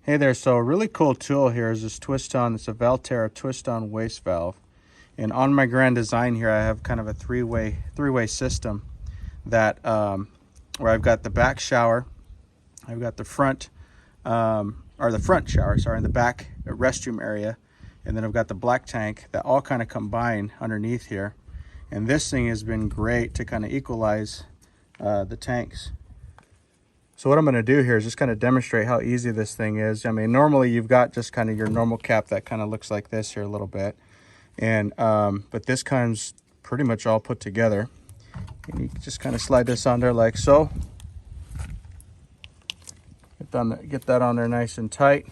Hey there, so a really cool tool here is this twist on. It's a Valterra Twist on waste valve. And on my Grand Design here, I have kind of a three-way system that where I've got the back shower, I've got the front the front shower, sorry, in the back restroom area, and then I've got the black tank that all kind of combine underneath here. And this thing has been great to kind of equalize the tanks. So what I'm going to do here is just kind of demonstrate how easy this thing is. I mean, normally you've got just kind of your normal cap that kind of looks like this here a little bit. And but this comes pretty much all put together. And you can just kind of slide this on there like so. Get that on there nice and tight.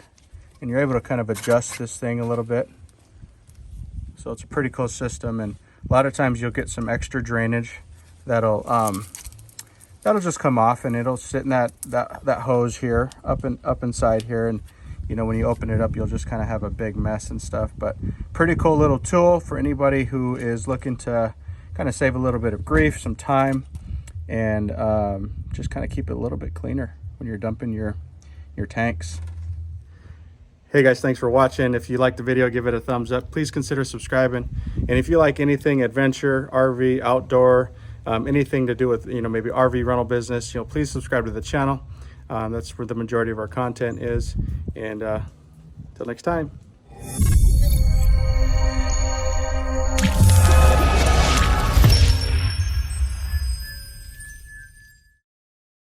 And you're able to kind of adjust this thing a little bit. So it's a pretty cool system. And a lot of times you'll get some extra drainage that'll just come off, and it'll sit in that hose here up inside here. And you know, when you open it up, you'll just kind of have a big mess and stuff. But pretty cool little tool for anybody who is looking to kind of save a little bit of grief, some time, and just kind of keep it a little bit cleaner when you're dumping your tanks. Hey guys, thanks for watching. If you liked the video, give it a thumbs up. Please consider subscribing. And if you like anything adventure, RV, outdoor, anything to do with, you know, maybe RV rental business, you know, please subscribe to the channel. That's where the majority of our content is. And till next time.